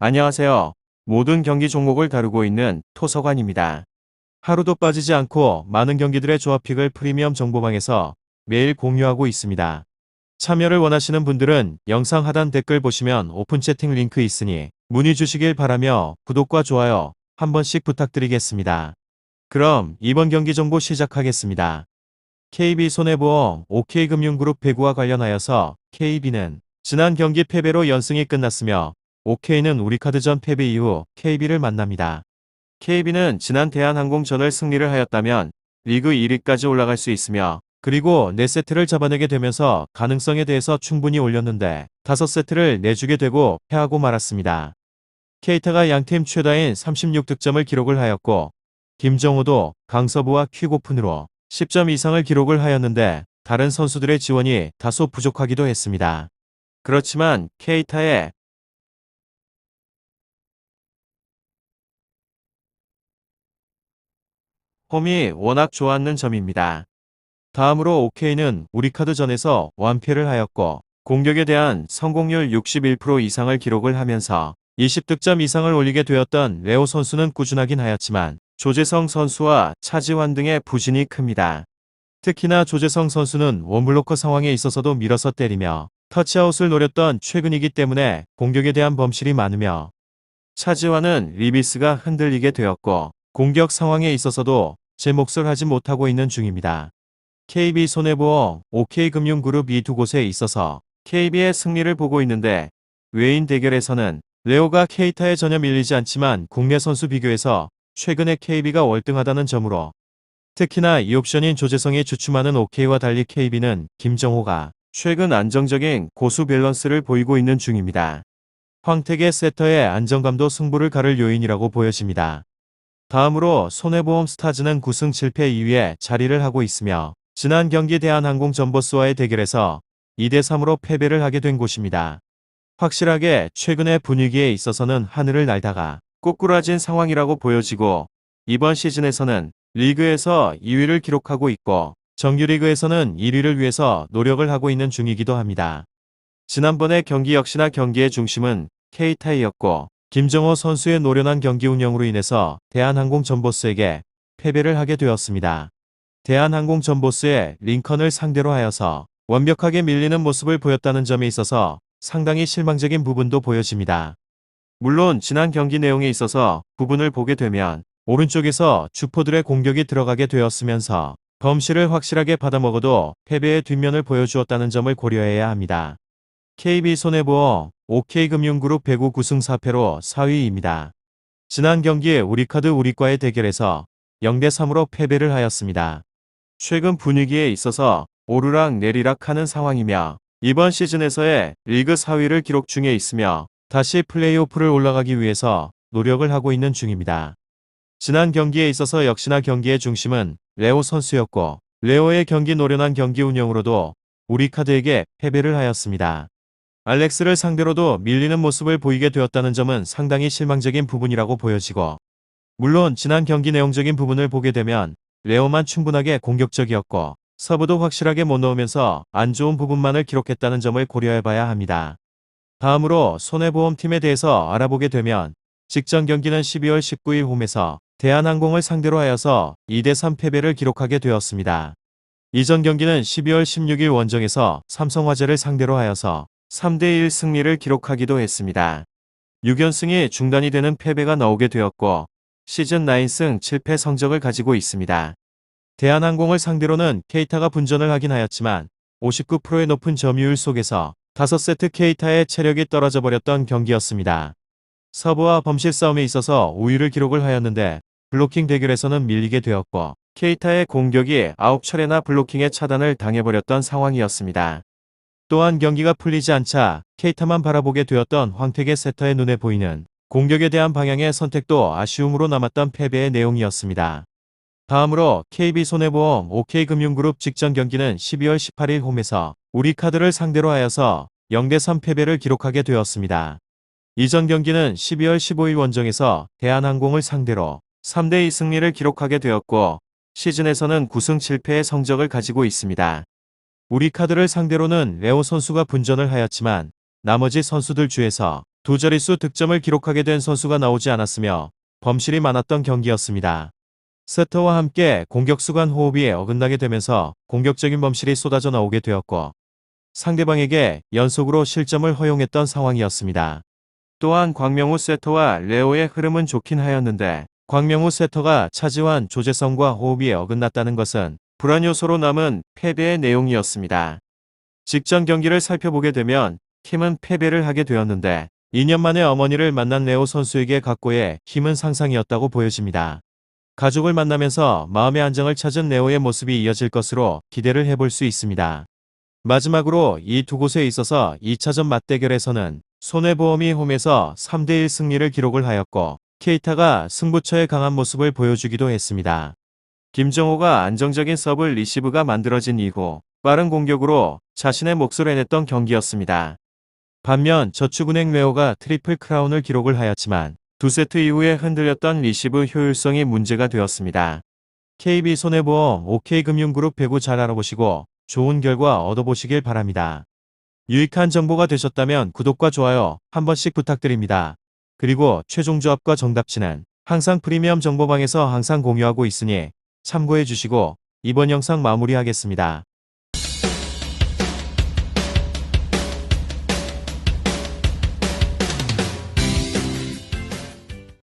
안녕하세요. 모든 경기 종목을 다루고 있는 토서관입니다. 하루도 빠지지 않고 많은 경기들의 조합픽을 프리미엄 정보방에서 매일 공유하고 있습니다. 참여를 원하시는 분들은 영상 하단 댓글 보시면 오픈 채팅 링크 있으니 문의 주시길 바라며 구독과 좋아요 한 번씩 부탁드리겠습니다. 그럼 이번 경기 정보 시작하겠습니다. KB손해보험 OK금융그룹 배구와 관련하여서 KB는 지난 경기 패배로 연승이 끝났으며 OK는 우리카드전 패배 이후 KB를 만납니다. KB는 지난 대한항공전을 승리를 하였다면 리그 1위까지 올라갈 수 있으며 그리고 4세트를 잡아내게 되면서 가능성에 대해서 충분히 올렸는데 5세트를 내주게 되고 패하고 말았습니다. 케이타가 양팀 최다인 36득점을 기록을 하였고 김정호도 강서부와 퀵오픈으로 10점 이상을 기록을 하였는데 다른 선수들의 지원이 다소 부족하기도 했습니다. 그렇지만 케이타의 홈이 워낙 좋았는 점입니다. 다음으로 OK는 우리카드전에서 완패를 하였고 공격에 대한 성공률 61% 이상을 기록을 하면서 20득점 이상을 올리게 되었던 레오 선수는 꾸준하긴 하였지만 조재성 선수와 차지환 등의 부진이 큽니다. 특히나 조재성 선수는 원블로커 상황에 있어서도 밀어서 때리며 터치아웃을 노렸던 최근이기 때문에 공격에 대한 범실이 많으며 차지환은 리비스가 흔들리게 되었고 공격 상황에 있어서도 제 몫을 하지 못하고 있는 중입니다. KB손해보험, OK금융그룹 이 두 곳에 있어서 KB의 승리를 보고 있는데 외인 대결에서는 레오가 케이타에 전혀 밀리지 않지만 국내 선수 비교에서 최근에 KB가 월등하다는 점으로 특히나 이 옵션인 조재성이 주춤하는 OK와 달리 KB는 김정호가 최근 안정적인 고수 밸런스를 보이고 있는 중입니다. 황택의 세터의 안정감도 승부를 가를 요인이라고 보여집니다. 다음으로 손해보험 스타즈는 9승 7패 2위에 자리를 하고 있으며 지난 경기 대한항공 전버스와의 대결에서 2대3으로 패배를 하게 된 곳입니다. 확실하게 최근의 분위기에 있어서는 하늘을 날다가 꼬꾸라진 상황이라고 보여지고 이번 시즌에서는 리그에서 2위를 기록하고 있고 정규리그에서는 1위를 위해서 노력을 하고 있는 중이기도 합니다. 지난번의 경기 역시나 경기의 중심은 케이타이였고 김정호 선수의 노련한 경기 운영으로 인해서 대한항공 전보스에게 패배를 하게 되었습니다. 대한항공 전보스의 링컨을 상대로 하여서 완벽하게 밀리는 모습을 보였다는 점에 있어서 상당히 실망적인 부분도 보여집니다. 물론 지난 경기 내용에 있어서 부분을 보게 되면 오른쪽에서 주포들의 공격이 들어가게 되었으면서 범실을 확실하게 받아먹어도 패배의 뒷면을 보여주었다는 점을 고려해야 합니다. KB손해보험, OK금융그룹 배구 9승 4패로 4위입니다. 지난 경기에 우리카드 우리과의 대결에서 0대3으로 패배를 하였습니다. 최근 분위기에 있어서 오르락 내리락 하는 상황이며 이번 시즌에서의 리그 4위를 기록 중에 있으며 다시 플레이오프를 올라가기 위해서 노력을 하고 있는 중입니다. 지난 경기에 있어서 역시나 경기의 중심은 레오 선수였고 레오의 경기 노련한 경기 운영으로도 우리카드에게 패배를 하였습니다. 알렉스를 상대로도 밀리는 모습을 보이게 되었다는 점은 상당히 실망적인 부분이라고 보여지고 물론 지난 경기 내용적인 부분을 보게 되면 레오만 충분하게 공격적이었고 서브도 확실하게 못 넣으면서 안 좋은 부분만을 기록했다는 점을 고려해봐야 합니다. 다음으로 손해보험팀에 대해서 알아보게 되면 직전 경기는 12월 19일 홈에서 대한항공을 상대로 하여서 2대3 패배를 기록하게 되었습니다. 이전 경기는 12월 16일 원정에서 삼성화재를 상대로 하여서 3대1 승리를 기록하기도 했습니다. 6연승이 중단이 되는 패배가 나오게 되었고 시즌 9승 7패 성적을 가지고 있습니다. 대한항공을 상대로는 케이타가 분전을 하긴 하였지만 59%의 높은 점유율 속에서 5세트 케이타의 체력이 떨어져 버렸던 경기였습니다. 서브와 범실 싸움에 있어서 우위를 기록을 하였는데 블로킹 대결에서는 밀리게 되었고 케이타의 공격이 9차례나 블로킹에 차단을 당해버렸던 상황이었습니다. 또한 경기가 풀리지 않자 케이타만 바라보게 되었던 황택의 세터의 눈에 보이는 공격에 대한 방향의 선택도 아쉬움으로 남았던 패배의 내용이었습니다. 다음으로 KB손해보험 OK금융그룹 직전 경기는 12월 18일 홈에서 우리카드를 상대로 하여서 0대3 패배를 기록하게 되었습니다. 이전 경기는 12월 15일 원정에서 대한항공을 상대로 3대2 승리를 기록하게 되었고 시즌에서는 9승 7패의 성적을 가지고 있습니다. 우리카드를 상대로는 레오 선수가 분전을 하였지만 나머지 선수들 중에서 두 자릿수 득점을 기록하게 된 선수가 나오지 않았으며 범실이 많았던 경기였습니다. 세터와 함께 공격수 간 호흡이 어긋나게 되면서 공격적인 범실이 쏟아져 나오게 되었고 상대방에게 연속으로 실점을 허용했던 상황이었습니다. 또한 광명우 세터와 레오의 흐름은 좋긴 하였는데 광명우 세터가 차지한 조재성과 호흡이 어긋났다는 것은 불안 요소로 남은 패배의 내용이었습니다. 직전 경기를 살펴보게 되면 팀은 패배를 하게 되었는데 2년 만에 어머니를 만난 레오 선수에게 각고의 힘은 상상이었다고 보여집니다. 가족을 만나면서 마음의 안정을 찾은 레오의 모습이 이어질 것으로 기대를 해볼 수 있습니다. 마지막으로 이 두 곳에 있어서 2차전 맞대결에서는 손해보험이 홈에서 3대1 승리를 기록을 하였고 케이타가 승부처의 강한 모습을 보여주기도 했습니다. 김정호가 안정적인 서브 리시브가 만들어진 이후 빠른 공격으로 자신의 몫을 해냈던 경기였습니다. 반면 저축은행 레오가 트리플 크라운을 기록을 하였지만 두 세트 이후에 흔들렸던 리시브 효율성이 문제가 되었습니다. KB손해보험 OK금융그룹 배구 잘 알아보시고 좋은 결과 얻어보시길 바랍니다. 유익한 정보가 되셨다면 구독과 좋아요 한 번씩 부탁드립니다. 그리고 최종 조합과 정답치는 항상 프리미엄 정보방에서 항상 공유하고 있으니 참고해 주시고 이번 영상 마무리하겠습니다.